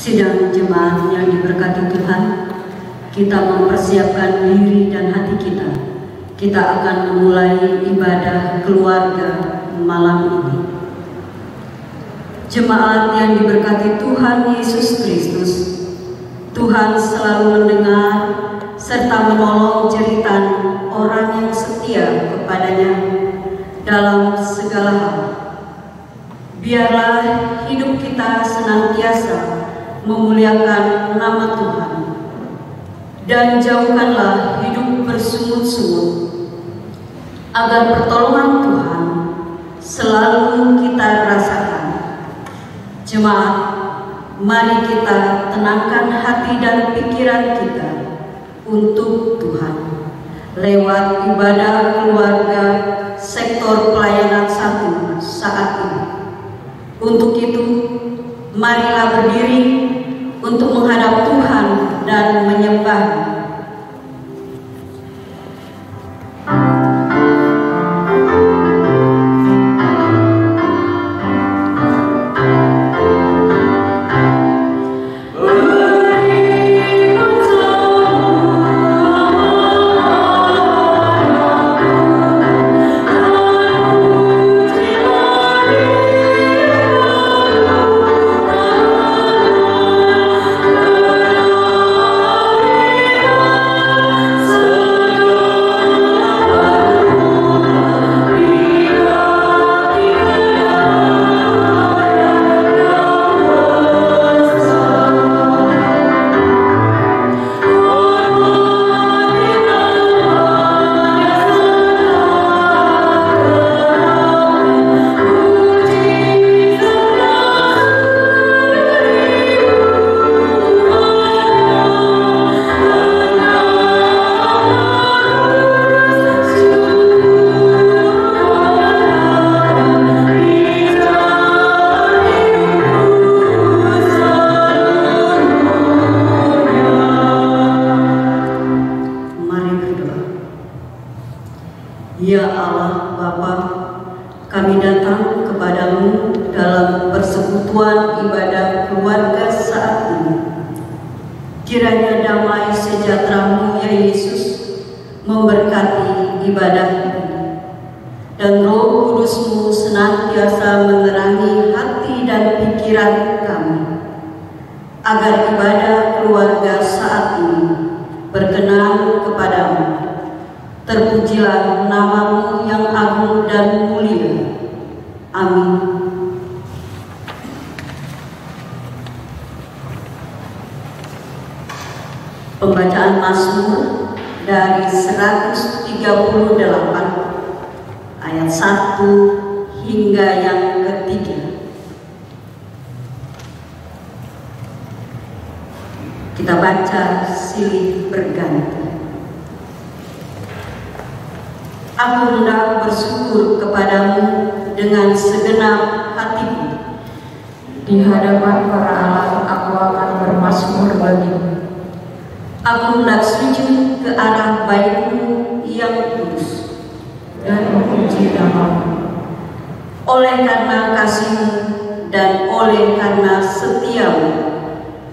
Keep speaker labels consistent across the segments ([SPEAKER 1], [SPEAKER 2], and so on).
[SPEAKER 1] Sidang jemaat yang diberkati Tuhan, kita mempersiapkan diri dan hati kita. Kita akan memulai ibadah keluarga malam ini. Jemaat yang diberkati Tuhan Yesus Kristus, Tuhan selalu mendengar serta menolong jeritan orang yang setia kepadanya dalam segala hal. Biarlah hidup kita senantiasa memuliakan nama Tuhan, dan jauhkanlah hidup bersungut-sungut, agar pertolongan Tuhan selalu kita rasakan. Jemaat, mari kita tenangkan hati dan pikiran kita untuk Tuhan lewat ibadah keluarga sektor pelayanan 1 saat ini. Untuk itu, marilah berdiri untuk menghadap Tuhan dan menyembah. Ya Allah Bapa, kami datang kepadamu dalam persekutuan ibadah keluarga saat ini. Kiranya damai sejahtera-Mu ya Yesus memberkati ibadah ini, dan Roh Kudus-Mu senantiasa menerangi hati dan pikiran kami, agar ibadah keluarga saat ini berkenan kepadamu. Terpujilah nama-Mu yang agung dan mulia. Amin. Pembacaan Mazmur dari 138 ayat 1 hingga yang ketiga. Kita baca silih berganti. Aku hendak bersyukur kepadamu dengan segenap hatiku.
[SPEAKER 2] Di hadapan para Allah aku akan bermazmur bagimu.
[SPEAKER 1] Aku hendak sujud ke arah bait-Mu yang kudus,
[SPEAKER 2] dan memuji nama-Mu.
[SPEAKER 1] Oleh karena kasih-Mu dan oleh karena setia-Mu,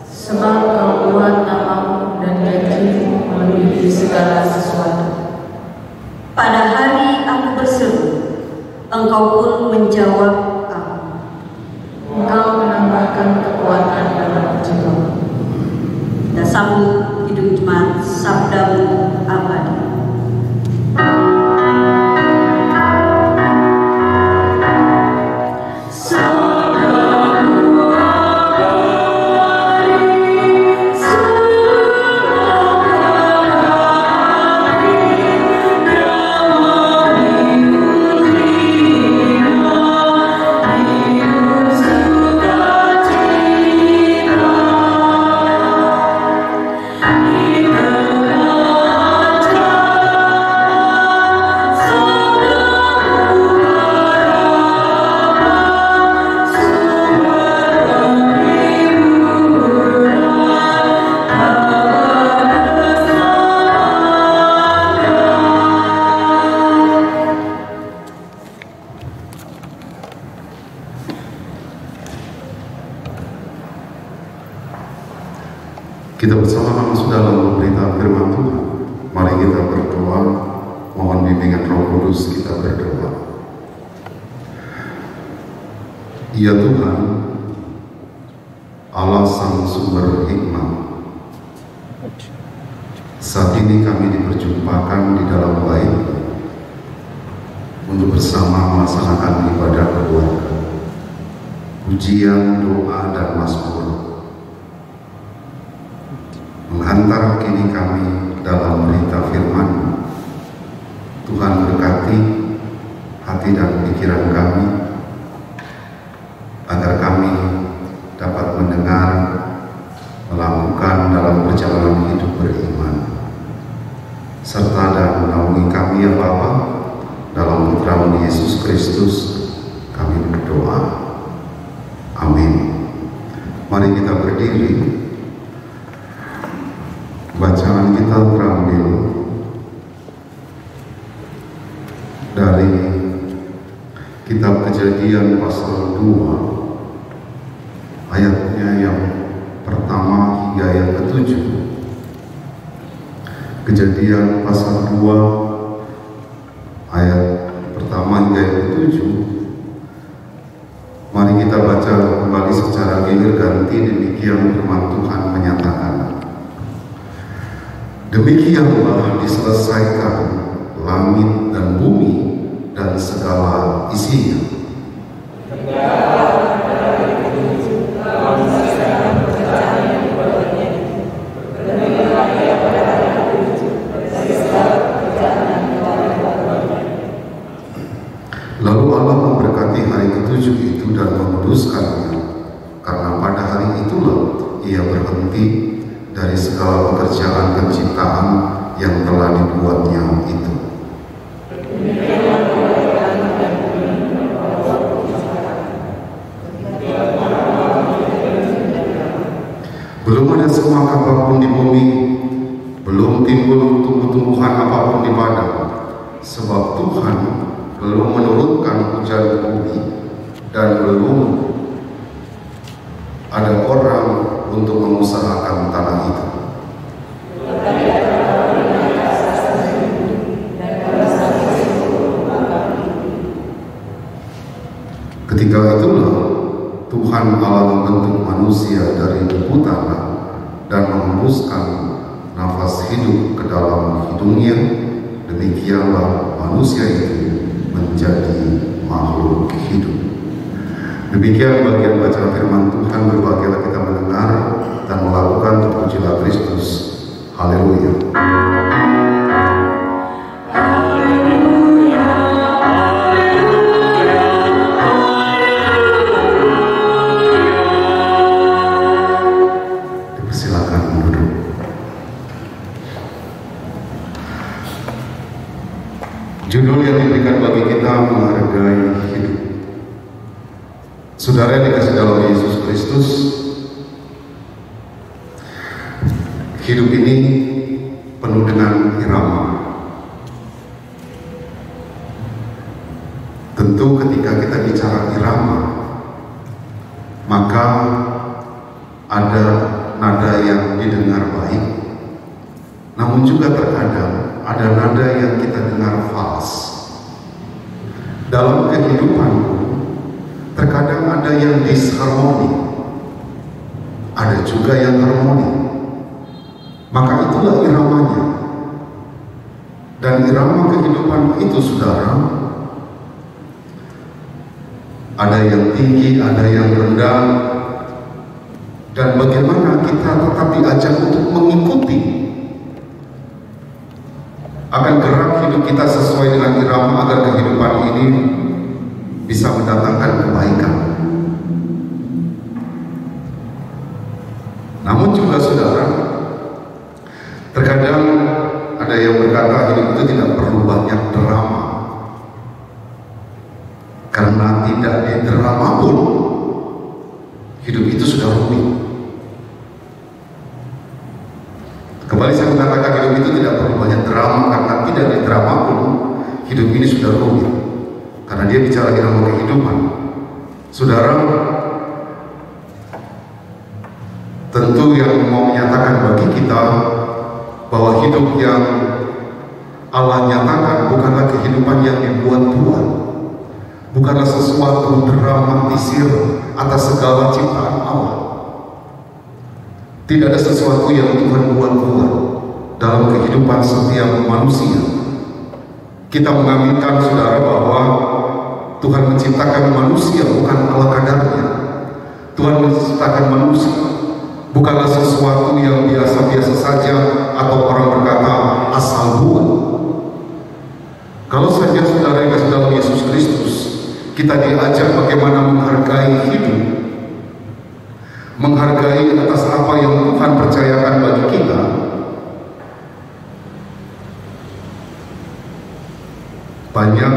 [SPEAKER 2] sebab Kau buat nama-Mu dan janji-Mu melebihi segala sesuatu.
[SPEAKER 1] Pada hari aku berseru, Engkau pun menjawab aku.
[SPEAKER 2] Engkau menambahkan kekuatan dalam jiwaku.
[SPEAKER 1] Dan sambut hidup jemaat sabda-Mu abadi.
[SPEAKER 3] Kita Kita bersama-sama sudah dalam berita firman Tuhan. Mari kita berdoa, mohon bimbingan Roh Kudus. Kita berdoa. Ya Tuhan, Allah Sang Sumber Hikmah, saat ini kami diperjumpakan di dalam bait untuk bersama melaksanakan ibadah keluarga, pujian, doa, dan mazmur. Menghantar kini kami dalam berita firman. Tuhan berkati hati dan pikiran kami, agar kami dapat mendengar, melakukan dalam perjalanan hidup beriman, serta dan menaungi kami ya Bapa, dalam putra-Mu Yesus Kristus kami berdoa. Amin. Mari kita berdiri. Bacaan kita terambil dari kitab Kejadian pasal 2 ayatnya yang pertama hingga yang ke-7. Kejadian pasal 2 ayat pertama hingga yang ke-7. Mari kita baca kembali secara gilir ganti. Demikian firman Tuhan menyatakan, demikianlah diselesaikan langit dan bumi dan segala isinya. Lalu Allah memberkati hari ke-7 itu dan menguduskannya, karena pada hari itulah Ia berhenti dari segala pekerjaan penciptaan yang telah dibuatnya itu. Belum ada semak apapun di bumi, belum timbul tumbuh-tumbuhan apapun di padang, sebab Tuhan belum menurunkan hujan bumi, dan belum ada orang untuk mengusahakan tanah itu. Ketika itulah Tuhan Allah membentuk manusia dari debu tanah dan menghembuskan nafas hidup ke dalam hidungnya. Demikianlah manusia itu menjadi makhluk hidup. Demikian bagian bacaan firman Tuhan. Berbahagialah kita mendengar dan melakukan, terpujilah Kristus. Haleluya. Dipersilakan duduk. Judul yang diberikan bagi kita, menghargai hidup. Saudara yang dikasihi dalam Yesus Kristus, hidup ini penuh dengan irama. Tentu ketika kita bicara irama, maka ada nada yang didengar baik, namun juga terkadang ada nada yang kita dengar fals. Dalam kehidupan terkadang ada yang disharmoni, ada juga yang harmoni. Maka itulah iramanya. Dan irama kehidupan itu, saudara, ada yang tinggi, ada yang rendah. Dan bagaimana kita tetap diajak untuk mengikuti agar gerak hidup kita sesuai dengan irama, agar kehidupan ini bisa mendatangkan kebaikan. Namun juga saudara, terkadang ada yang berkata hidup itu tidak perlu banyak drama, karena tidak ada drama pun hidup itu sudah rumit. Kembali saya mengatakan hidup itu tidak perlu banyak drama, karena tidak ada drama pun hidup ini sudah rumit. Karena dia bicara irama kehidupan. Saudara, tentu yang mau menyatakan bagi kita bahwa hidup yang Allah nyatakan bukanlah kehidupan yang dibuat-buat, bukanlah sesuatu dramatisir atas segala ciptaan Allah. Tidak ada sesuatu yang Tuhan buat-buat dalam kehidupan setiap manusia. Kita mengaminkan, saudara, bahwa Tuhan menciptakan manusia bukan ala kadarnya. Tuhan menciptakan manusia bukanlah sesuatu yang biasa-biasa saja atau orang berkata asal buat. Kalau saja saudara yang kasih dalam Yesus Kristus, kita diajar bagaimana menghargai hidup, menghargai atas apa yang Tuhan percayakan bagi kita. Banyak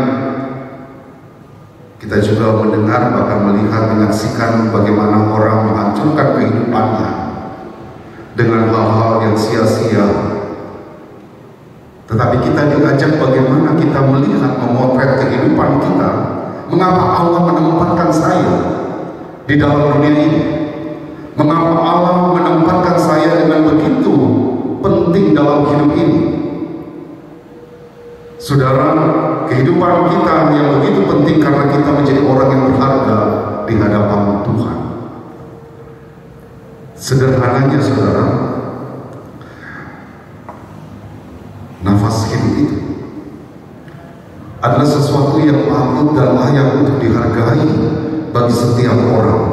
[SPEAKER 3] kita juga mendengar, bahkan melihat, menyaksikan bagaimana orang menghancurkan kehidupannya dengan hal-hal yang sia-sia. Tetapi kita diajak bagaimana kita melihat, memotret kehidupan kita. Mengapa Allah menempatkan saya di dalam dunia ini? Mengapa Allah menempatkan saya dengan begitu penting dalam hidup ini? Saudara, kehidupan kita yang begitu penting karena kita menjadi orang yang berharga di hadapan Tuhan. Sederhananya, saudara, nafas hidup itu adalah sesuatu yang patut dan layak untuk dihargai bagi setiap orang.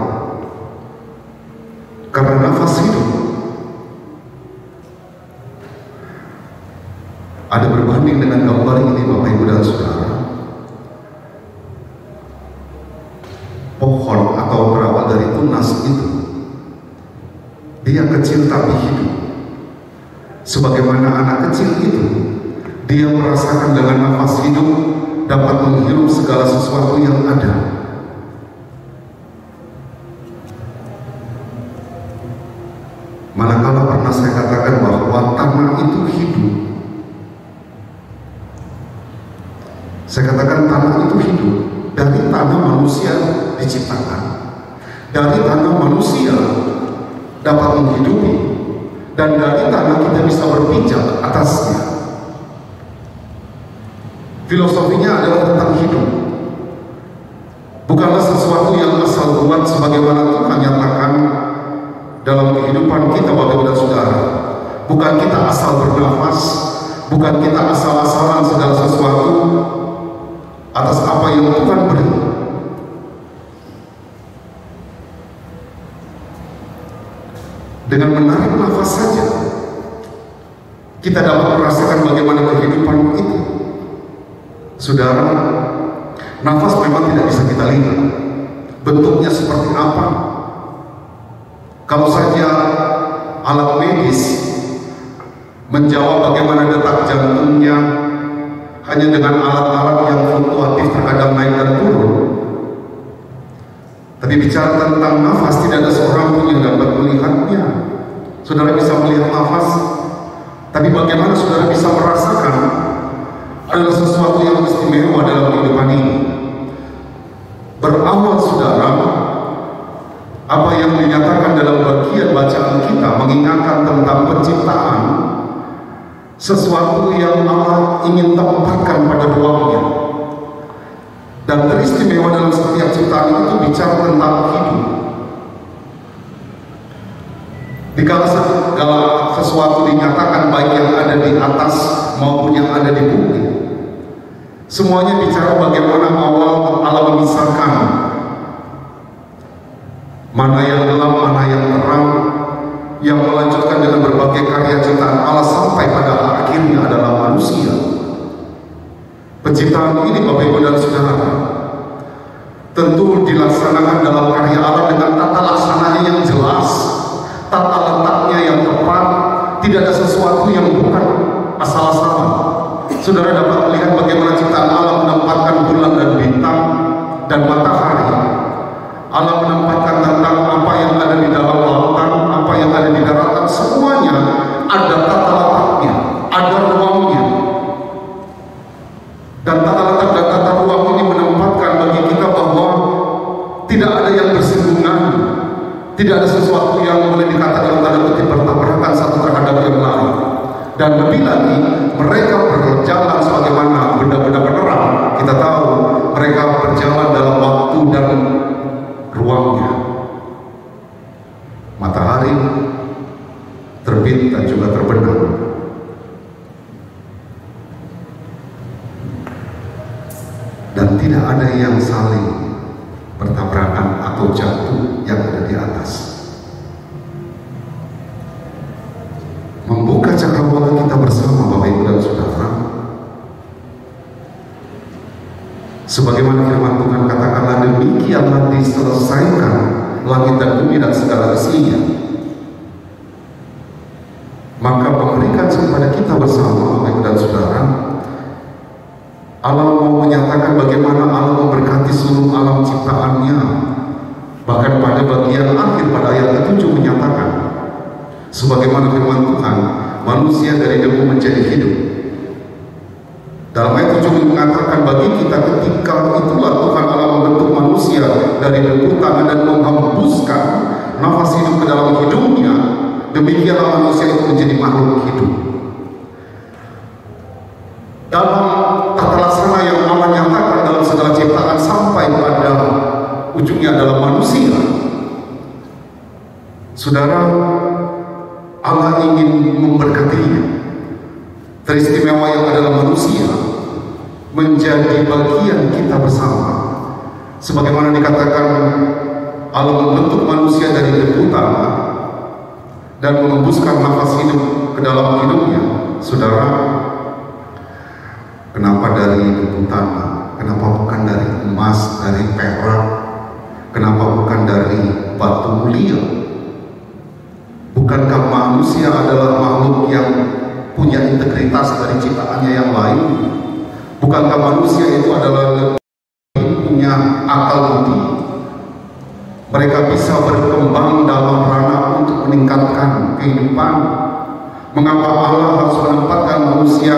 [SPEAKER 3] Karena nafas hidup ada berbanding dengan gambar ini, Bapak Ibu dan Saudara. Pohon atau berawal dari tunas itu, dia kecil tapi hidup. Sebagaimana anak kecil itu, dia merasakan dengan nafas hidup dapat menghirup segala sesuatu yang ada. Manakala pernah saya katakan bahwa tanah itu hidup, saya katakan tanah itu hidup. Dari tanah manusia diciptakan, dari tanah manusia dapat menghidupi, dan dari tanah kita bisa berpijak atasnya. Filosofinya adalah tentang hidup, bukanlah sesuatu yang asal buat sebagaimana Tuhan nyatakan dalam kehidupan kita, Bapak Ibu dan Saudara. Bukan kita asal bernafas, bukan kita asal-asalan segala sesuatu atas apa yang Tuhan beri. Dengan menarik nafas saja, kita dapat merasakan bagaimana kehidupan itu. Saudara, nafas memang tidak bisa kita lihat bentuknya seperti apa. Kalau saja alat medis menjawab bagaimana detak jantungnya hanya dengan alat-alat yang fluktuatif, terkadang naik dan turun. Tapi bicara tentang nafas, tidak ada seorang pun yang dapat melihatnya. Saudara bisa melihat nafas, tapi bagaimana saudara bisa merasakan adalah sesuatu yang istimewa dalam kehidupan ini. Berawal, saudara, apa yang dinyatakan dalam bagian bacaan kita mengingatkan tentang penciptaan, sesuatu yang Allah ingin tempatkan pada ruangnya. Dan teristimewa dalam setiap ciptaan itu bicara tentang hidup. Dikala segala sesuatu dinyatakan, baik yang ada di atas maupun yang ada di bumi, semuanya bicara bagaimana awal Allah memisahkan mana yang gelap, mana yang terang, yang melanjutkan dengan berbagai karya ciptaan Allah sampai pada akhirnya adalah manusia. Penciptaan ini, Bapak Ibu dan Saudara, tentu dilaksanakan dalam karya Allah dengan tata laksananya yang jelas, tata letaknya yang tepat. Tidak ada sesuatu yang bukan asal-asalan. Saudara dapat melihat bagaimana ciptaan Allah menempatkan bulan dan bintang dan matahari. Allah menempatkan tentang apa yang ada di dalam lautan, apa yang ada di daratan, semuanya ada tata letaknya, ada ruangnya. Dan tata letak dan tata ruang ini menempatkan bagi kita bahwa tidak ada yang bersinggungan, tidak ada sesuatu yang boleh dikatakan Dan lebih lagi, mereka berjalan sebagaimana benda-benda penerang. Kita tahu mereka berjalan dalam waktu dan ruangnya. Matahari terbit dan juga terbenam. Dan tidak ada yang saling bertabrakan atau jatuh yang ada di atas. Membuka cakrawala kita bersama Bapak Ibu dan Saudara, sebagaimana firman Tuhan katakanlah, demikianlah diselesaikan langit dan bumi dan segala isinya. Maka memberikan kepada kita bersama Bapak Ibu dan Saudara, Allah mau menyatakan bagaimana Allah memberkati seluruh alam ciptaannya. Bahkan pada bagian akhir pada ayat ke-7 menyatakan, sebagaimana firman Tuhan, manusia dari debu menjadi hidup. Dalam ayat 7 mengatakan, bagi kita ketika itulah Tuhan Allah membentuk manusia dari debu tanah dan menghembuskan nafas hidup ke dalam hidupnya, demikianlah manusia itu menjadi makhluk hidup. Dalam tata laksana yang Allah nyatakan dalam segala ciptaan sampai pada ujungnya adalah manusia, saudara, Allah ingin memberkatinya. Teristimewa yang adalah manusia menjadi bagian kita bersama. Sebagaimana dikatakan, Allah membentuk manusia dari debu tanah dan mengembuskan nafas hidup ke dalam hidupnya. Saudara, kenapa dari debu tanah? Kenapa bukan dari emas, dari perak? Kenapa bukan dari batu mulia? Bukankah manusia adalah makhluk yang punya integritas dari ciptaannya yang lain? Bukankah manusia itu adalah punya akal budi? Mereka bisa berkembang dalam ranah untuk meningkatkan kehidupan. Mengapa Allah harus menempatkan manusia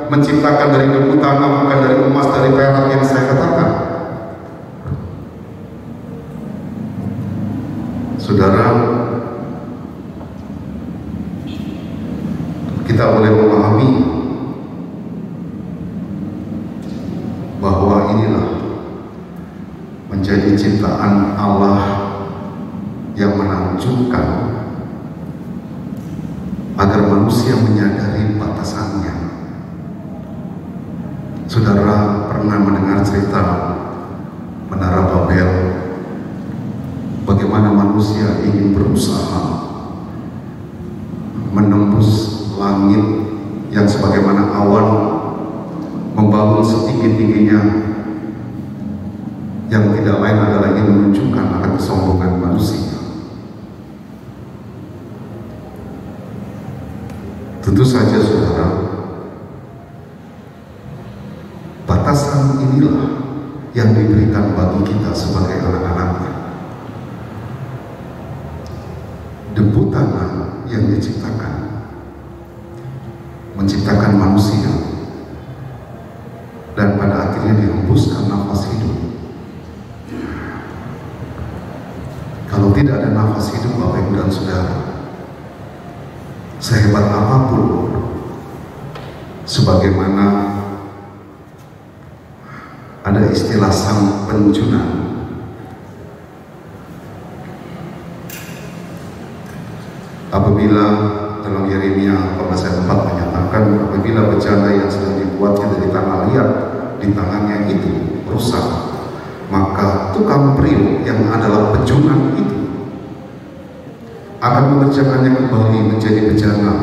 [SPEAKER 3] menciptakan dari debu tanah, bukan dari emas, dari perak yang saya katakan? Saudara, kita boleh memahami bahwa inilah menjadi ciptaan Allah yang menakjubkan, agar manusia menyadari batasannya. Saudara pernah mendengar cerita Menara Babel, bagaimana manusia ingin berusaha menembus langit yang sebagaimana awan, membangun setinggi-tingginya, yang tidak lain adalah ingin menunjukkan akan kesombongan manusia. Tentu saja saudara, batasan inilah yang diberikan bagi kita sebagai anak-anaknya. Debu tanah yang diciptakan menciptakan manusia, dan pada akhirnya dihembuskan nafas hidup. Kalau tidak ada nafas hidup Bapak Ibu dan Saudara, sehebat apapun, sebagaimana ada istilah sang penjunan, apabila dalam Yeremia 14:4 menyatakan, apabila bejana yang sedang dibuatnya dari tanah liat di tangannya itu rusak, maka tukang priuk yang adalah pejunan itu akan mengerjakannya kembali menjadi bejana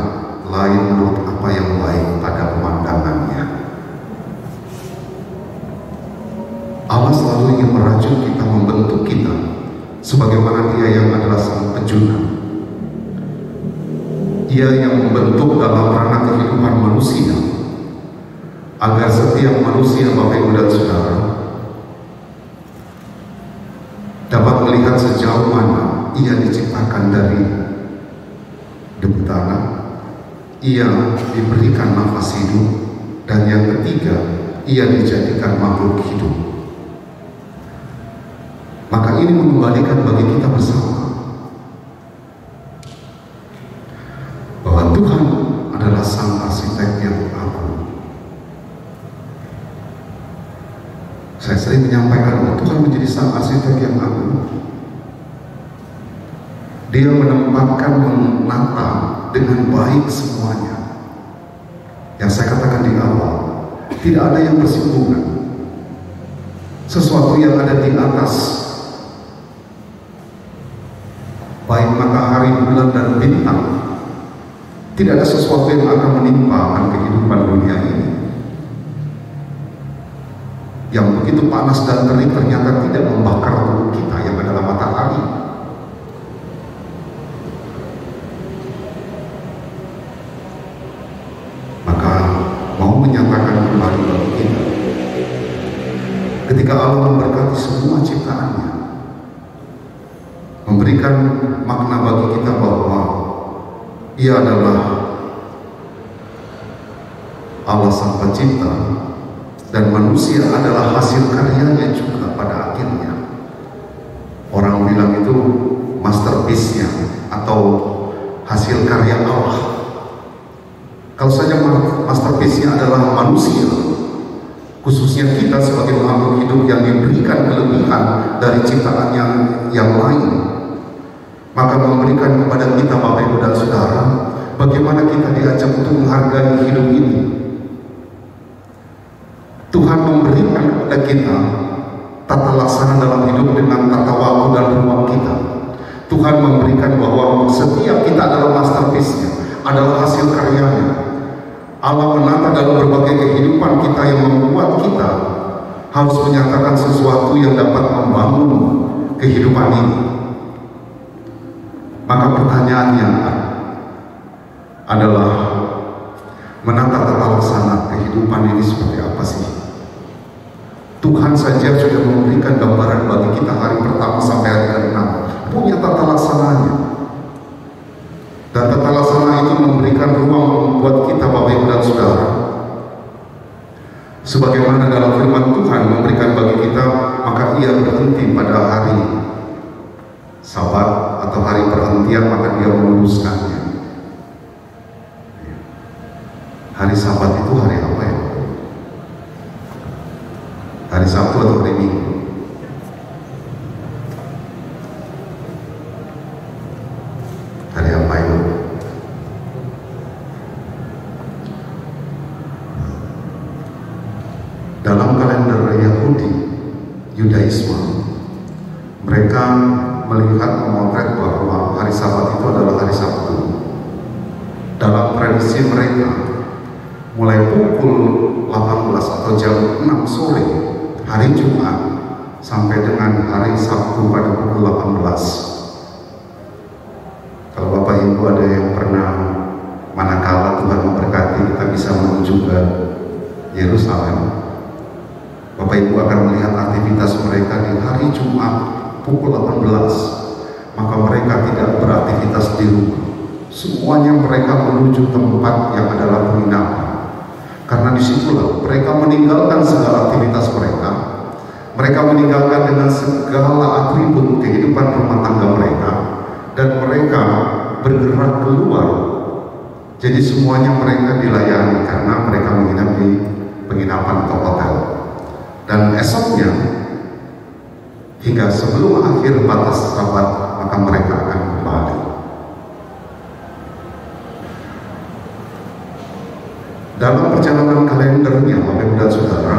[SPEAKER 3] lain menurut apa yang baik pada pemandangannya. Allah selalu ingin merajut kita, membentuk kita sebagaimana Dia yang adalah sang pejunan. Dia yang membentuk dalam ranah kehidupan manusia, agar setiap manusia Bapak Ibu dan Saudara dapat melihat sejauh mana ia diciptakan dari debu tanah, ia diberikan nafas hidup, dan yang ketiga, ia dijadikan makhluk hidup. Maka ini mengembalikan bagi kita bersama bahwa Tuhan adalah adalah sang arsitek yang agung. Saya sering menyampaikan bahwa Tuhan menjadi sang arsitek yang agung. Dia menempatkan, menata dengan baik semuanya. Yang saya katakan di awal, tidak ada yang bersinggungan. Sesuatu yang ada di atas, baik matahari, bulan, dan bintang, tidak ada sesuatu yang akan menimpakan kehidupan dunia ini. Yang begitu panas dan terik ternyata tidak membakar tubuh kita yang adalah matahari. Maka mau menyatakan kembali bagi kita, ketika Allah memberkati semua ciptaannya, memberikan makna bagi kita bahwa Ia adalah Allah Sang Pencipta dan manusia adalah hasil karyanya juga pada akhirnya. Orang bilang itu masterpiece-nya atau hasil karya Allah. Kalau saja masterpiece-nya adalah manusia, khususnya kita sebagai makhluk hidup yang diberikan kelebihan dari ciptaan yang lain, maka memberikan kepada kita Bapak Ibu dan Saudara, bagaimana kita diajak untuk menghargai hidup ini. Tuhan memberikan kepada kita tata laksana dalam hidup dengan tata waktu dan ruang kita. Tuhan memberikan bahwa setiap kita adalah masterpiece-nya, adalah hasil karyanya. Allah menata dalam berbagai kehidupan kita yang membuat kita harus menyatakan sesuatu yang dapat membangun kehidupan ini. Maka pertanyaannya adalah, menata tata laksana kehidupan ini seperti apa sih? Tuhan saja sudah memberikan gambaran bagi kita hari pertama sampai hari ke-6, punya tata laksananya. Dan tata laksana itu memberikan ruang buat kita Bapak Ibu dan Saudara. Sebagaimana dalam firman Tuhan memberikan bagi kita, maka Ia berhenti pada hari Sabat atau hari perhentian, maka Dia meluruskannya. Hari Sabat itu hari apa ya? Hari Sabtu atau hari Minggu? Hari apa itu? Dalam kalender Yahudi, Yudaisme, mereka melihat memotret bahwa hari Sabat itu adalah hari Sabtu. Dalam prediksi mereka, mulai pukul 18 atau jam 6 sore hari Jumat sampai dengan hari Sabtu pada pukul 18. Kalau Bapak Ibu ada yang pernah, manakala Tuhan memberkati kita bisa menuju ke Yerusalem, Bapak Ibu akan melihat aktivitas mereka di hari Jumat pukul 18. Maka mereka tidak beraktivitas di rumah, semuanya mereka menuju tempat yang adalah penginapan. Karena disitulah mereka meninggalkan segala aktivitas mereka. Mereka meninggalkan dengan segala atribut kehidupan rumah tangga mereka, dan mereka bergerak keluar. Jadi semuanya mereka dilayani karena mereka menginap di penginapan atau hotel. Dan esoknya hingga sebelum akhir batas Sabat, maka mereka akan kembali. Dalam perjalanan kalendernya Bapak Ibu dan Saudara,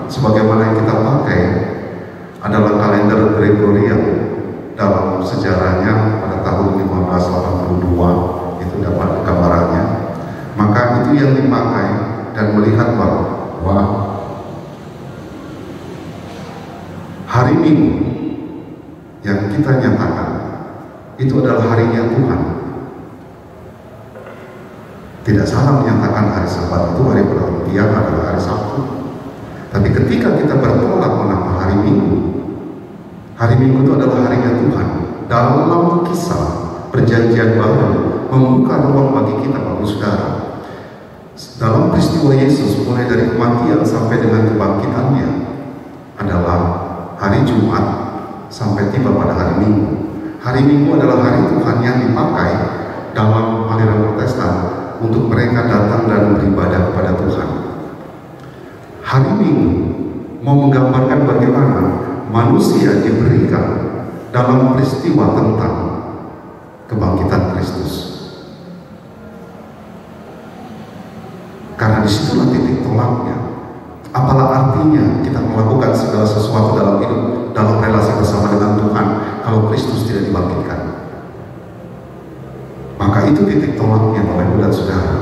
[SPEAKER 3] sebagaimana yang kita pakai adalah kalender Gregorian. Dalam sejarahnya pada tahun 1582 itu dapat gambarannya. Maka itu yang dipakai dan melihat bahwa hari Minggu yang kita nyatakan itu adalah harinya Tuhan. Tidak salah menyatakan hari Sabat itu hari perhentian adalah hari Sabtu. Tapi ketika kita bertolak menambah hari Minggu itu adalah harinya Tuhan. Dalam kisah perjanjian baru membuka ruang bagi kita Bapak Saudara. Dalam peristiwa Yesus mulai dari kematian sampai dengan kebangkitannya adalah hari Jumat sampai tiba pada hari Minggu. Hari Minggu adalah hari Tuhan yang dipakai dalam aliran Protestan untuk mereka datang manusia diberikan dalam peristiwa tentang kebangkitan Kristus. Karena disitulah titik tolaknya. Apalah artinya kita melakukan segala sesuatu dalam hidup, dalam relasi bersama dengan Tuhan, kalau Kristus tidak dibangkitkan? Maka itu titik tolaknya Bapak Ibu dan Saudara,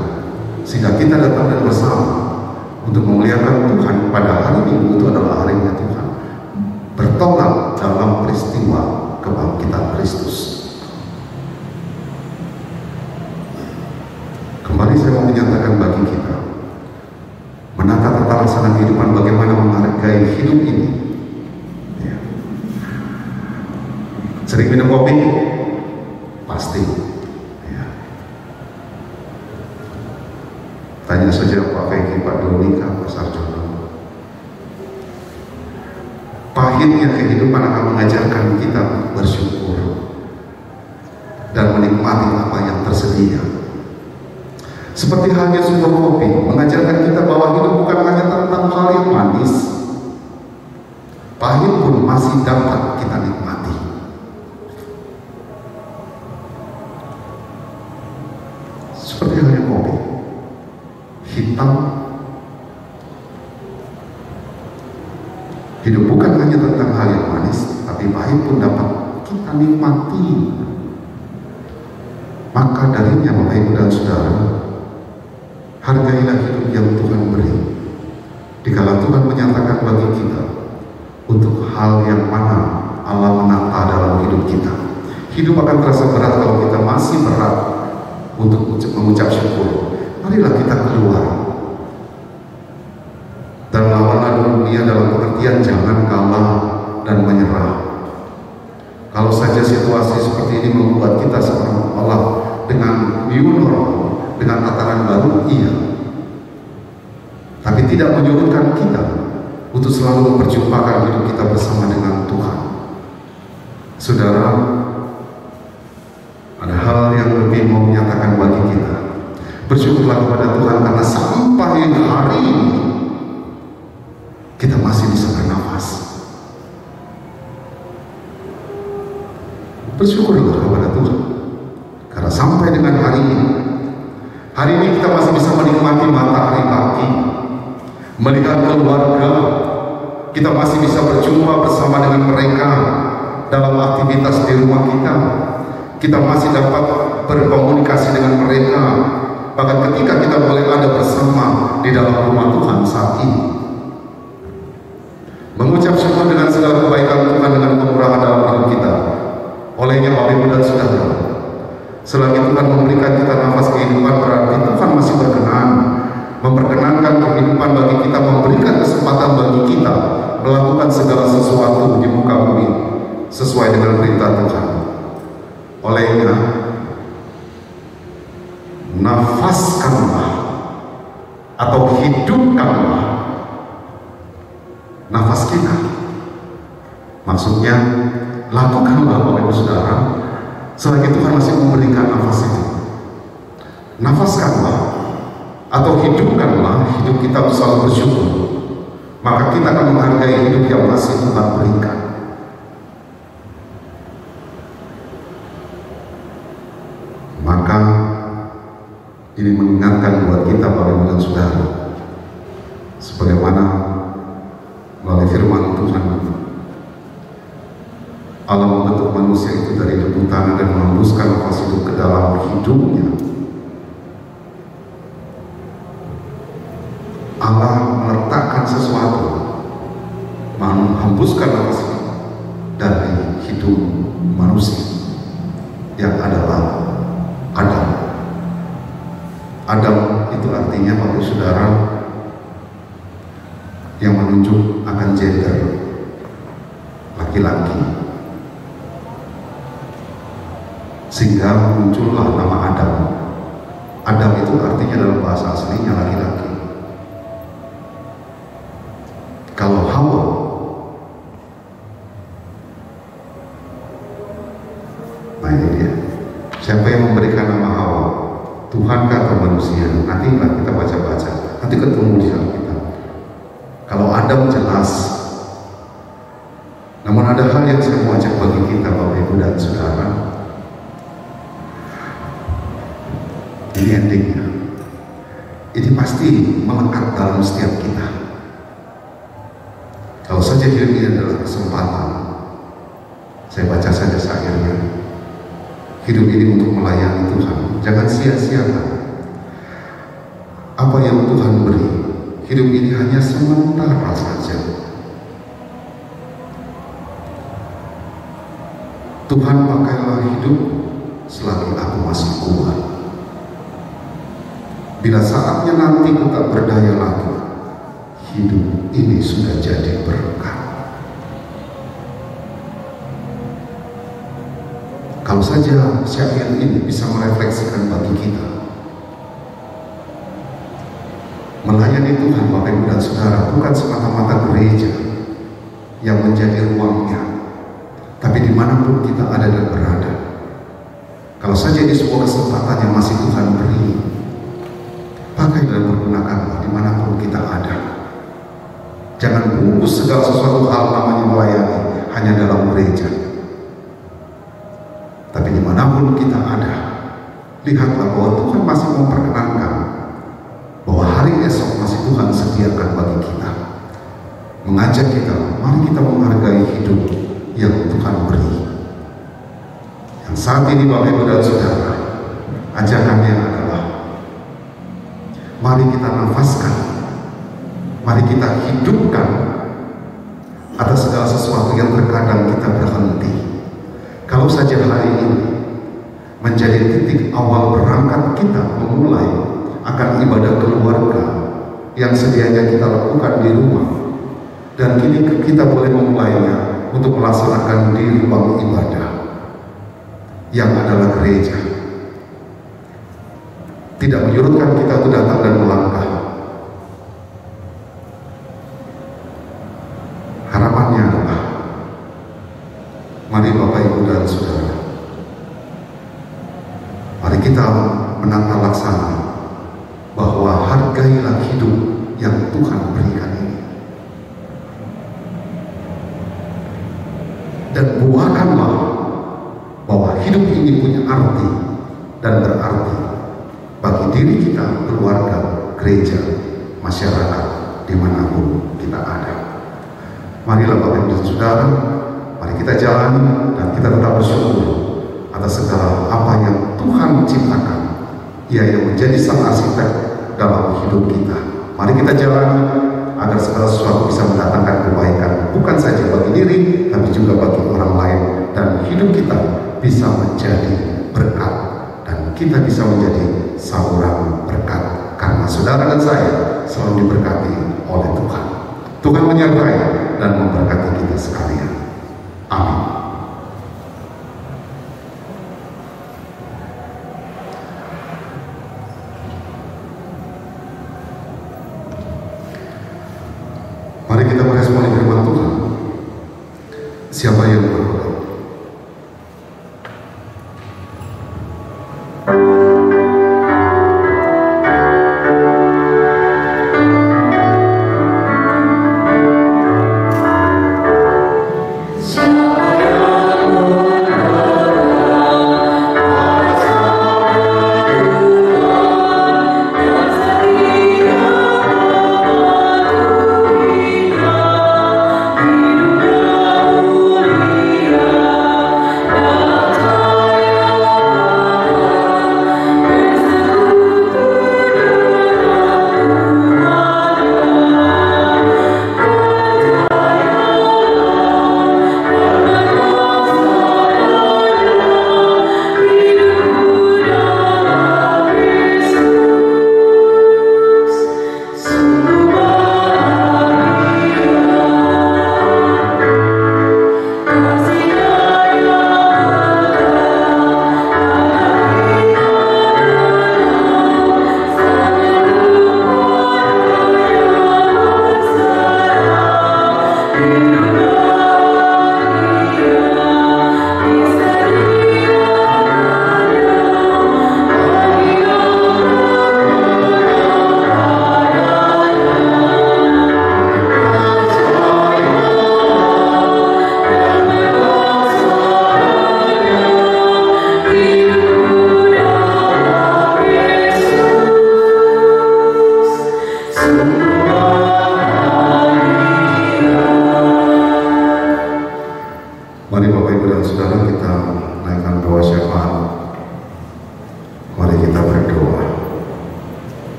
[SPEAKER 3] sehingga kita datang dan bersama untuk memuliakan Tuhan pada hari Minggu. Itu adalah harinya Tuhan, bertolak dalam peristiwa kebangkitan Kristus. Kembali saya mau menyatakan bagi kita, menata tata laksana kehidupan, bagaimana menghargai hidup ini. Ya. Sering minum kopi? Pasti. Ya. Tanya saja Pak Feki, Pak Donika, Pak Sarjono. Pahitnya kehidupan akan mengajarkan kita bersyukur dan menikmati apa yang tersedia. Seperti halnya sebuah kopi mengajarkan kita bahwa hidup bukan hanya tentang hal yang manis, pahit pun masih dapat kita nikmati. Seperti halnya kopi hitam, hidup bukan hanya tentang hal yang manis, tapi pahit pun dapat kita nikmati. Maka darinya Bapak Ibu dan Saudara, hargailah hidup yang Tuhan beri. Dikala Tuhan menyatakan bagi kita untuk hal yang mana Allah menata dalam hidup kita. Hidup akan terasa berat kalau kita masih berat untuk mengucap syukur. Marilah kita keluar dan lawanlah dunia dalam pengertian jangan kalah dan menyerah. Kalau saja situasi seperti ini membuat kita seolah-olah dengan new normal, dengan tatanan baru, iya, tapi tidak menyurutkan kita untuk selalu memperjumpakan hidup kita bersama dengan Tuhan. Saudara, ada hal yang lebih mau menyatakan bagi kita. Bersyukurlah kepada Tuhan karena sampai hari ini kita masih bisa bernafas. Bersyukurlah kepada Tuhan karena sampai dengan hari ini kita masih bisa menikmati matahari pagi, melihat keluarga, kita masih bisa berjumpa bersama dengan mereka dalam aktivitas di rumah kita. Kita masih dapat berkomunikasi dengan mereka, bahkan ketika kita boleh ada bersama di dalam rumah Tuhan saat ini. Mengucap syukur dengan segala kebaikan Tuhan dengan kemurahan dalam hidup kita. Olehnya Bapak Ibu dan Saudara, selagi Tuhan memberikan kita nafas kehidupan, berarti Tuhan masih berkenan memperkenankan kehidupan bagi kita, memberikan kesempatan bagi kita melakukan segala sesuatu di muka bumi sesuai dengan perintah Tuhan. Olehnya, nafaskanlah atau hidupkanlah nafas kita. Maksudnya, lakukanlah Bapak Ibu Saudara selagi Tuhan masih memberikan nafas itu. Nafaskanlah atau hidupkanlah hidup kita selalu bersyukur. Maka kita akan menghargai hidup yang masih Tuhan berikan. Maka ini mengingatkan buat kita Bapak Ibu dan Saudara, sebagaimana melalui firman Tuhan, Allah membentuk manusia itu dari debu tanah dan menghembuskan nafas hidup ke dalam hidupnya. Allah meletakkan sesuatu, menghembuskan nafas hidup dari hidup manusia yang adalah Adam. Adam itu artinya Bapak Saudara yang menunjuk akan gender laki-laki, sehingga muncullah nama Adam. Adam itu artinya dalam bahasa aslinya laki-laki. Kalau Hawa, nah ini dia. Siapa yang memberikan nama Hawa? Tuhan atau manusia? Nantilah kita baca-baca, nanti ketemu di dalam kita. Kalau Adam jelas, namun Ini endingnya. Ini pasti melekat dalam setiap kita. Kalau saja hidup ini adalah kesempatan, saya baca saja syairnya. Hidup ini untuk melayani Tuhan, jangan sia-siakan apa yang Tuhan beri. Hidup ini hanya sementara saja. Tuhan, pakailah hidup selagi aku masih kuat. Bila saatnya nanti ku tak berdaya lagi, hidup ini sudah jadi berkat. Kalau saja syair ini bisa merefleksikan bagi kita, melayani Tuhan, Bapak Ibu dan Saudara, bukan semata-mata gereja yang menjadi ruangnya, tapi dimanapun kita ada dan berada. Kalau saja ini sebuah kesempatan yang masih Tuhan beri, pakai dan pergunakanlah dimanapun kita ada. Jangan bungkus segala sesuatu hal namanya melayani hanya dalam gereja. Tapi dimanapun kita ada, lihatlah bahwa Tuhan masih memperkenankan bahwa hari esok masih Tuhan sediakan bagi kita. Mengajak kita, mari kita menghargai hidup yang Tuhan beri. Yang saat ini Bapak Ibu dan Saudara, ajakannya adalah mari kita nafaskan, mari kita hidupkan atas segala sesuatu yang terkadang kita berhenti. Kalau saja hari ini menjadi titik awal berangkat kita memulai akan ibadah keluarga yang sedianya kita lakukan di rumah, dan kini kita boleh memulainya untuk melaksanakan di ruang ibadah yang adalah gereja. Tidak menyurutkan kita untuk datang dan melangkah. Harapannya adalah mari Bapak Ibu dan Saudara, mari kita menata laksana bahwa hargailah hidup yang Tuhan berikan ini, dan buahkanlah bahwa hidup ini punya arti dan berarti bagi diri kita, keluarga, gereja, masyarakat, dimanapun kita ada. Marilah Bapak Ibu dan Saudara, mari kita jalani dan kita tetap bersyukur atas segala apa yang Tuhan ciptakan. Ia yang menjadi sang arsitek dalam hidup kita. Mari kita jalani agar segala sesuatu bisa mendatangkan kebaikan, bukan saja bagi diri, tapi juga bagi orang lain, dan hidup kita bisa menjadi berkat, dan kita bisa menjadi saluran berkat, karena saudara dan saya selalu diberkati oleh Tuhan. Tuhan menyertai dan memberkati kita sekalian. Amin. Mari kita meresponi firman Tuhan. Siapa yang berdoa?
[SPEAKER 4] Hidup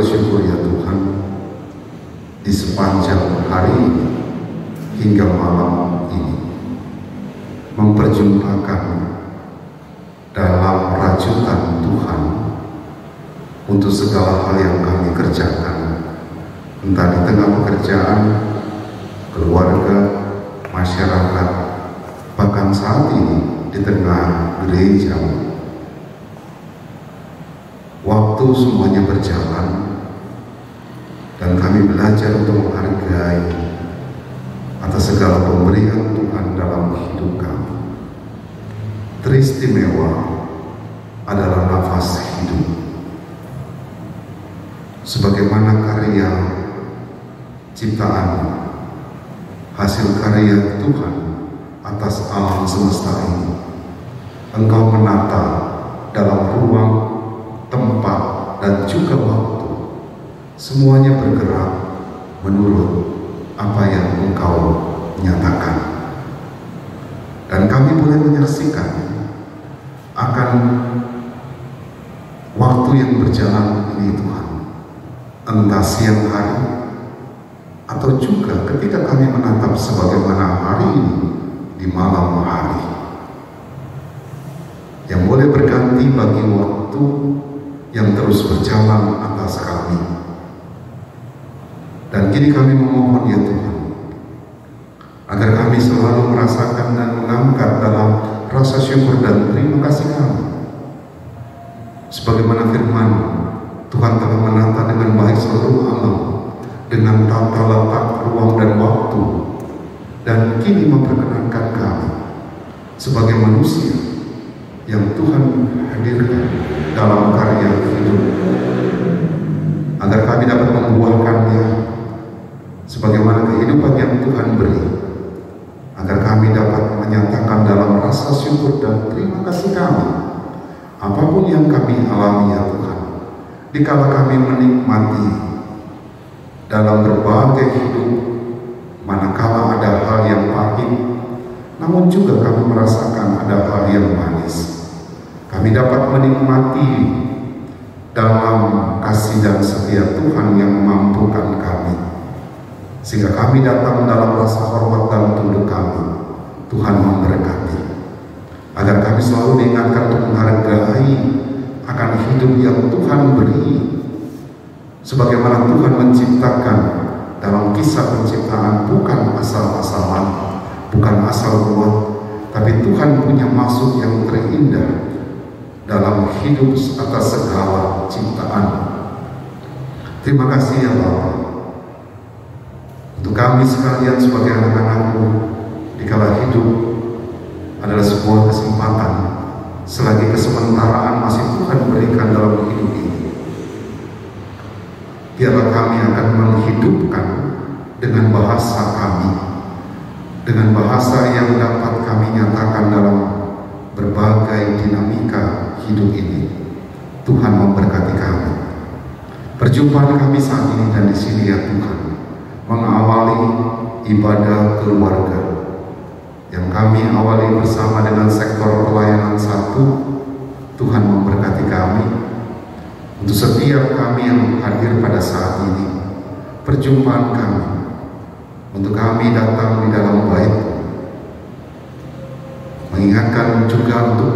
[SPEAKER 3] bersyukur ya Tuhan, di sepanjang hari ini hingga malam ini memperjumpakan dalam rajutan Tuhan untuk segala hal yang kami kerjakan, entah di tengah pekerjaan, keluarga, masyarakat, bahkan saat ini di tengah gereja. Waktu semuanya berjalan dan kami belajar untuk menghargai atas segala pemberian Tuhan dalam hidup kami. Teristimewa adalah nafas hidup, sebagaimana karya ciptaan, hasil karya Tuhan atas alam semesta ini. Engkau menata dalam ruang, tempat, dan juga waktu. Semuanya bergerak menurut apa yang Engkau nyatakan. Dan kami boleh menyaksikan akan waktu yang berjalan ini Tuhan, entah siang hari atau juga ketika kami menatap sebagaimana hari ini di malam hari, yang boleh berganti bagi waktu yang terus berjalan atas kami. Dan kini kami memohon ya Tuhan, agar kami selalu merasakan dan mengangkat dalam rasa syukur dan terima kasih kami. Sebagaimana firman Tuhan telah menata dengan baik seluruh alam dengan tata letak ruang dan waktu, dan kini memperkenankan kami sebagai manusia yang Tuhan hadirkan dalam karya hidup, agar kami dapat membuahkannya sebagaimana kehidupan yang Tuhan beri, agar kami dapat menyatakan dalam rasa syukur dan terima kasih kami apapun yang kami alami ya Tuhan, dikala kami menikmati dalam berbagai hidup, manakala ada hal yang pahit, namun juga kami merasakan ada hal yang manis. Kami dapat menikmati dalam kasih dan setia Tuhan yang memampukan kami, sehingga kami datang dalam rasa hormat dan tunduk kami. Tuhan memberkati, agar kami selalu diingatkan untuk menghargai akan hidup yang Tuhan beri, sebagaimana Tuhan menciptakan dalam kisah penciptaan, bukan asal-asalan, bukan asal buat, tapi Tuhan punya maksud yang terindah dalam hidup atas segala ciptaan. Terima kasih ya Bapa, untuk kami sekalian sebagai anak-anak-Mu, dikala hidup adalah sebuah kesempatan, selagi kesementaraan masih Tuhan berikan dalam hidup ini, biarlah kami akan menghidupkan dengan bahasa kami, dengan bahasa yang dapat kami nyatakan dalam berbagai dinamika hidup ini. Tuhan memberkati kami. Perjumpaan kami saat ini dan di sini ya Tuhan, mengawali ibadah keluarga yang kami awali bersama dengan sektor pelayanan 1. Tuhan memberkati kami untuk setiap kami yang hadir pada saat ini. Perjumpaan kami untuk kami datang di dalam bait, mengingatkan juga untuk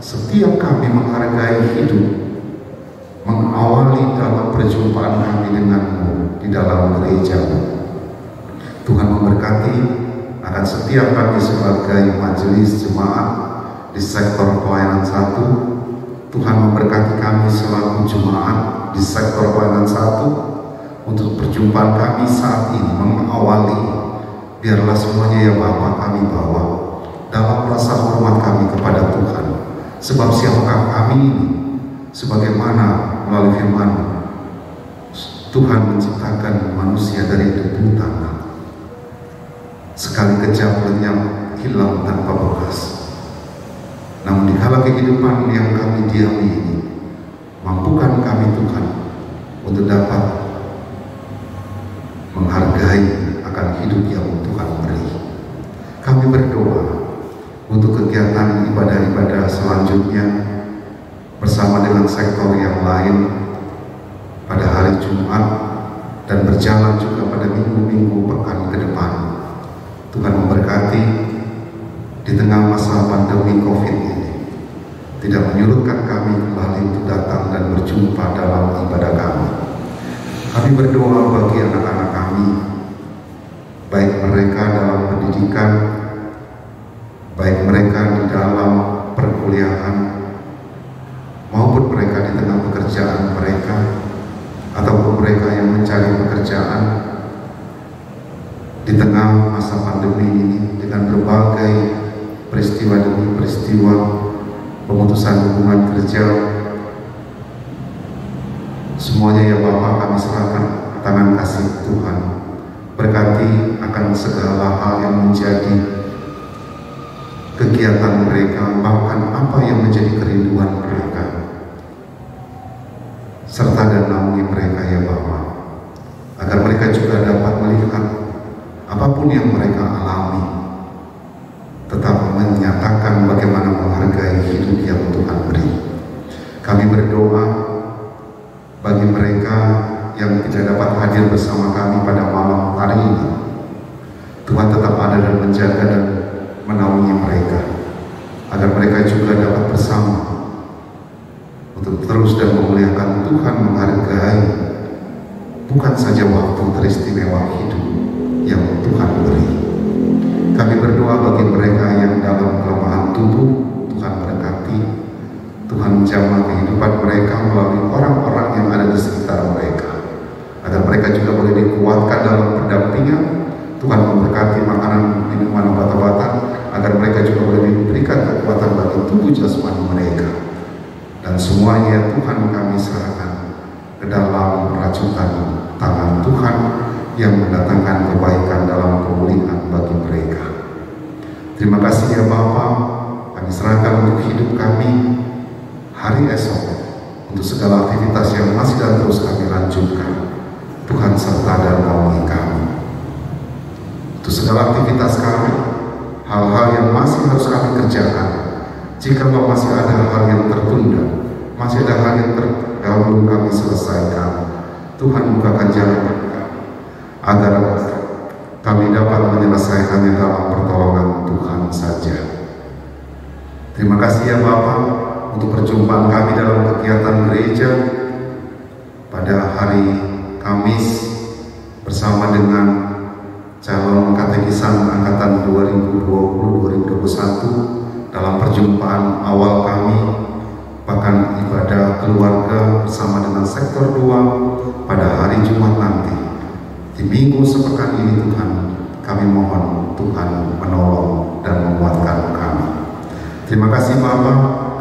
[SPEAKER 3] setiap kami menghargai hidup, mengawali dalam perjumpaan kami dengan-Mu di dalam gereja. Tuhan memberkati akan setiap kami sebagai majelis jemaat di sektor pelayanan 1. Tuhan memberkati kami selaku jemaat di sektor pelayanan 1 untuk perjumpaan kami saat ini mengawali. Biarlah semuanya ya Bapa kami bawa dalam rasa hormat kami kepada Tuhan, sebab siapakah kami ini, sebagaimana melalui firman Tuhan menciptakan manusia dari debu tanah, sekali kejap lenyap hilang tanpa bekas. Namun di kala kehidupan yang kami diami ini, mampukan kami Tuhan untuk dapat menghargai akan hidup yang Tuhan beri. Kami berdoa untuk kegiatan ibadah-ibadah selanjutnya bersama dengan sektor yang lain pada hari berjalan juga pada minggu-minggu pekan ke depan. Tuhan memberkati di tengah masa pandemi COVID ini, tidak menyurutkan kami kembali untuk datang dan berjumpa dalam ibadah kami. Kami berdoa bagi anak-anak kami, baik mereka dalam pendidikan, baik mereka di dalam perkuliahan, maupun mereka di tengah pekerjaan mereka, ataupun mereka yang mencari pekerjaan di tengah masa pandemi ini dengan berbagai peristiwa demi peristiwa pemutusan hubungan kerja. Semuanya ya Bapa, kami serahkan tangan kasih Tuhan. Berkati akan segala hal yang menjadi kegiatan mereka, bahkan apa yang menjadi kerinduan mereka, serta dan naungi mereka ya Bapa, agar mereka juga dapat melihat apapun yang mereka alami, tetap menyatakan bagaimana menghargai hidup yang Tuhan beri. Kami berdoa bagi mereka yang tidak dapat hadir bersama kami pada malam hari ini, Tuhan tetap ada dan menjaga dan menaungi mereka, agar mereka juga dapat bersama untuk terus dan memuliakan Tuhan, menghargai bukan saja waktu teristimewa hidup yang Tuhan beri. Kami berdoa bagi mereka yang dalam kelemahan tubuh, Tuhan berkati, Tuhan menjamah kehidupan mereka melalui orang-orang yang ada di sekitar mereka, agar mereka juga boleh dikuatkan dalam pendampingan. Tuhan memberkati makanan, minuman, obat-obatan, agar mereka juga boleh diberikan kekuatan bagi tubuh jasmani mereka. Dan semuanya Tuhan kami serahkan ke dalam rajutan tangan Tuhan yang mendatangkan kebaikan dalam pemulihan bagi mereka. Terima kasih ya Bapa, kami serahkan untuk hidup kami hari esok, untuk segala aktivitas yang masih dan terus kami lanjutkan. Tuhan serta dan naungi kami. Untuk segala aktivitas kami, hal-hal yang masih harus kami kerjakan, jika masih ada hal yang tertunda, masih ada hal yang terdahulu kami selesaikan, Tuhan bukakan jalan kami, agar kami dapat menyelesaikannya dalam pertolongan Tuhan saja. Terima kasih ya Bapa untuk perjumpaan kami dalam kegiatan gereja pada hari Kamis bersama dengan calon katekisan angkatan 2020-2021 dalam perjumpaan awal kami bahkan ibadah keluarga bersama dengan sektor 2 pada hari Jumat nanti. Di minggu sepekan ini Tuhan, kami mohon Tuhan menolong dan menguatkan kami. Terima kasih Bapa,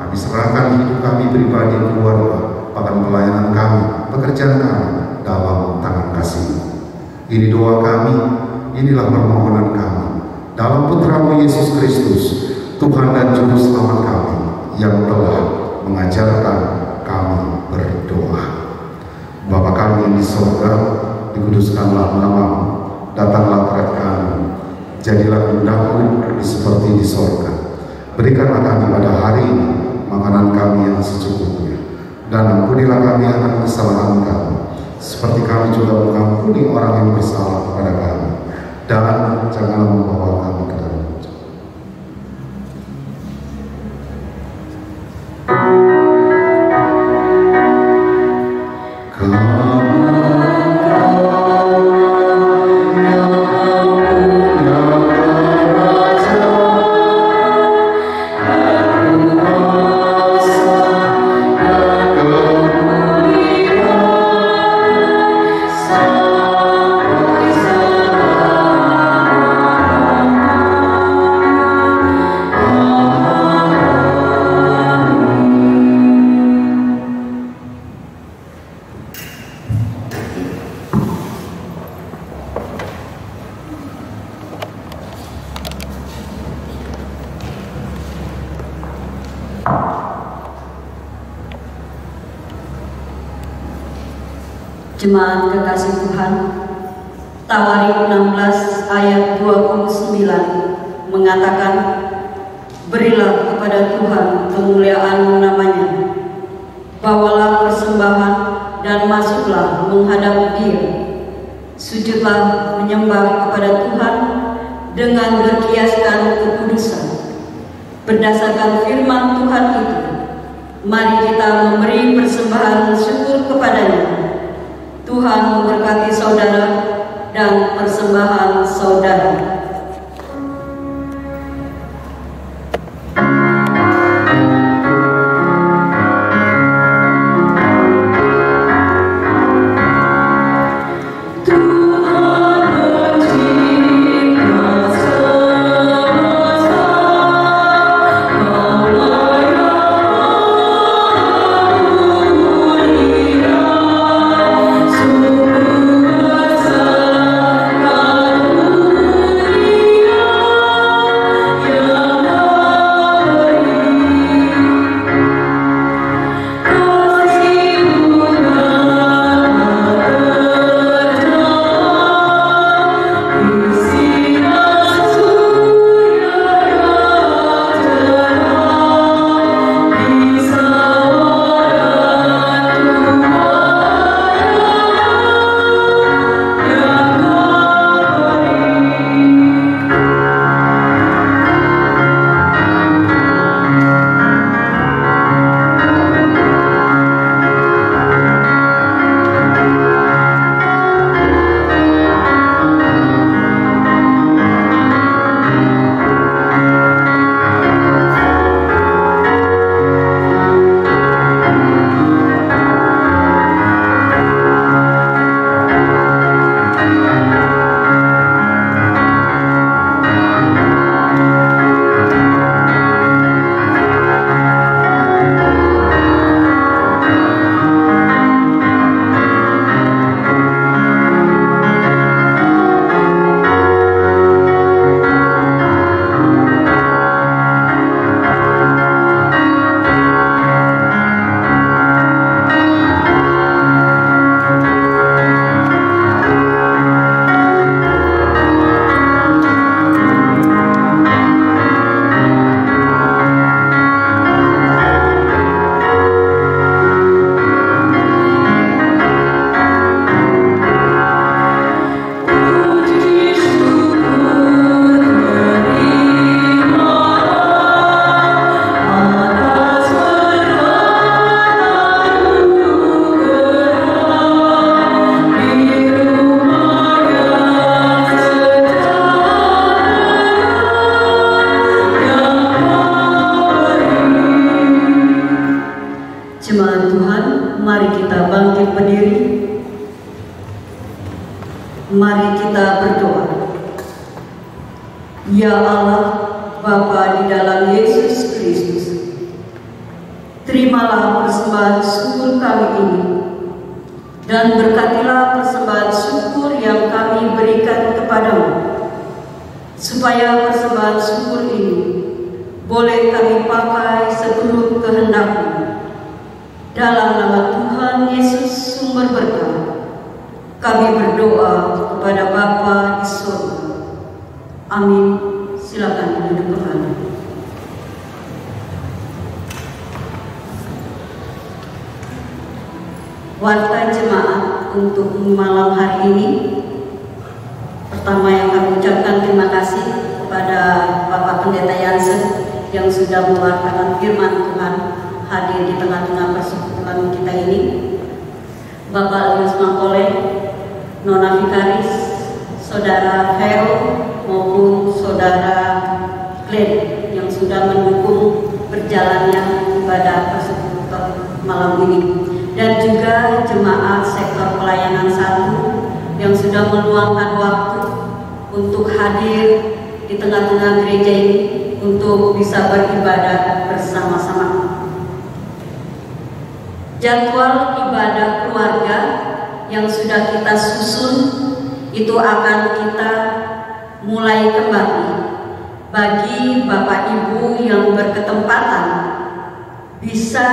[SPEAKER 3] kami serahkan hidup kami pribadi, keluarga, bahkan pelayanan kami, pekerjaan kami dalam tangan kasih. Ini doa kami, inilah permohonan kami dalam Putra-Mu Yesus Kristus, Tuhan dan Juru Selamat kami, yang telah mengajarkan kami berdoa. Bapa kami yang di sorga, dikuduskanlah nama-Mu, datanglah kerajaan-Mu, jadilah kehendak-Mu seperti di sorga. Berikanlah kami pada hari ini makanan kami yang secukupnya, dan ampunilah kami akan kesalahan kami, seperti kami juga mengampuni orang yang bersalah kepada kami, dan janganlah membawa kami ke dalam cobaan.
[SPEAKER 1] Jemaat kekasih Tuhan, Tawarik 16 ayat 29 mengatakan, berilah kepada Tuhan kemuliaan namanya, bawalah persembahan dan masuklah menghadap Dia, Berdasarkan firman Tuhan itu, mari kita memberi persembahan syukur kepada-Nya. Tuhan memberkati saudara dan persembahan saudara. Jemaat Tuhan, mari kita bangkit berdiri. Mari kita berdoa. Ya Allah, Bapa di dalam Yesus Kristus, terimalah persembahan syukur kami ini, dan berkatilah persembahan syukur yang kami berikan kepadamu, supaya persembahan syukur ini boleh kami pakai seturut kehendak-Mu. Dalam nama Tuhan Yesus sumber berkah, kami berdoa kepada Bapa di surga. Amin. Silakan duduk kembali. Warta jemaat untuk malam hari ini, pertama yang kami ucapkan terima kasih kepada Bapak Pendeta Jansen yang sudah mewartakan firman Tuhan hadir di tengah-tengah persekutuan kita ini, Bapak Lius Makole, Nona Vikaris, Saudara Vero maupun Saudara Glenn yang sudah mendukung berjalannya ibadah persekutuan malam ini, dan juga jemaat sektor pelayanan 1 yang sudah meluangkan waktu untuk hadir di tengah-tengah gereja ini untuk bisa beribadah bersama-sama. Jadwal ibadah keluarga yang sudah kita susun itu akan kita mulai kembali. Bagi Bapak Ibu yang berketempatan bisa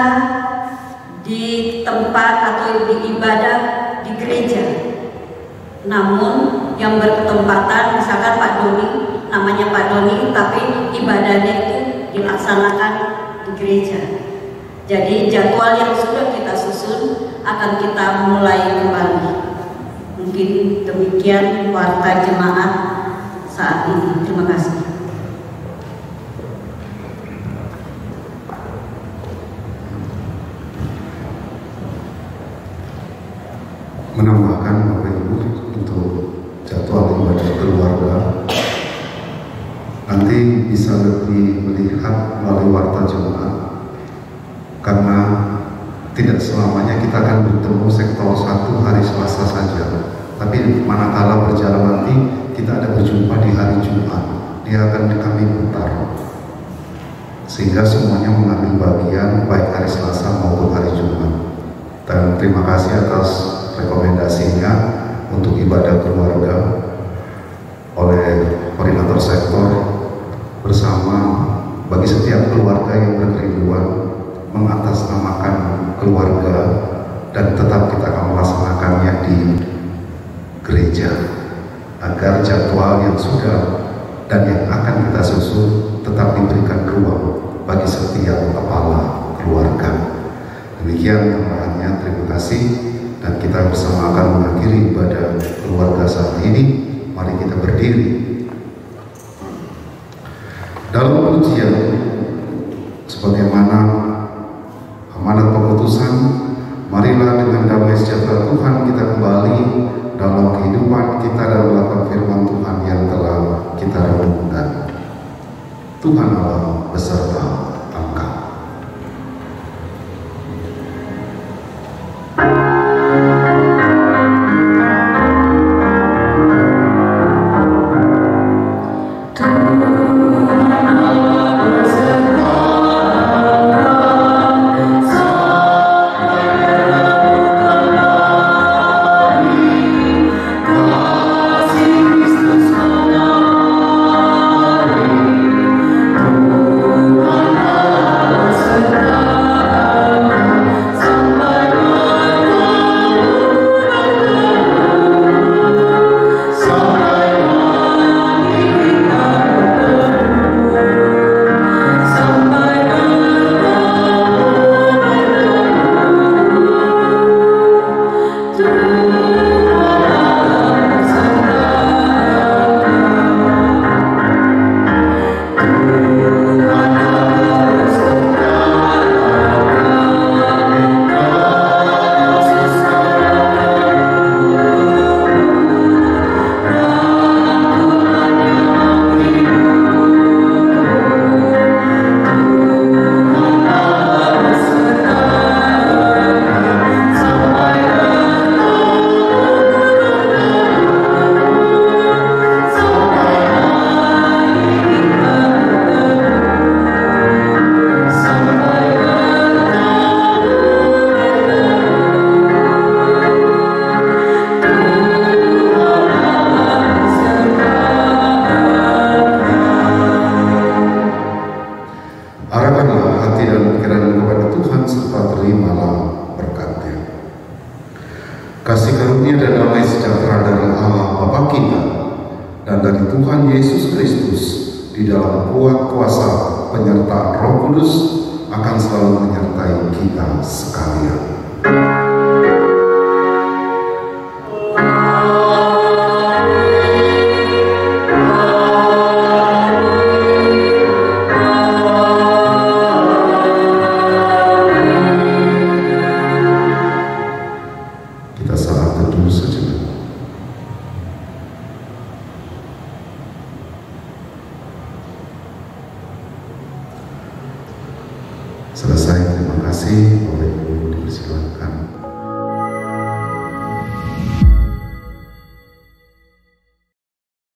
[SPEAKER 1] di tempat atau di ibadah di gereja. Namun yang berketempatan, misalkan Pak Doni, namanya Pak Doni, tapi ibadahnya itu dilaksanakan di gereja. Jadi jadwal yang sudah kita susun akan kita mulai kembali. Mungkin demikian warta jemaat saat ini. Terima kasih.
[SPEAKER 3] menambahkan Bapak Ibu untuk jadwal ibadah keluarga. Nanti bisa lebih melihat melalui warta Jumat, karena tidak selamanya kita akan bertemu sektor 1 hari Selasa saja, tapi manakala berjalan nanti kita ada berjumpa di hari Jumat, dia akan kami putar sehingga semuanya mengambil bagian baik hari Selasa maupun hari Jumat. Dan terima kasih atas rekomendasinya untuk ibadah keluarga oleh koordinator sektor bersama bagi setiap keluarga yang berkerinduan mengatasnamakan keluarga, dan tetap kita akan melaksanakannya di gereja agar jadwal yang sudah dan yang akan kita susun tetap diberikan ruang bagi setiap kepala keluarga. Demikian tambahannya, terima kasih, dan kita bersama akan mengakhiri ibadah keluarga saat ini. Mari kita berdiri. Dalam pujian sebagaimana amanat pemutusan, marilah dengan damai sejahtera Tuhan kita kembali dalam kehidupan kita dan melakukan firman Tuhan yang telah kita renungkan. Tuhan Allah beserta engkau. Kasih karunia dan damai sejahtera dari Allah Bapa kita dan dari Tuhan Yesus Kristus di dalam kuat kuasa penyertaan Roh Kudus akan selalu menyertai kita sekalian. Selesai, terima kasih.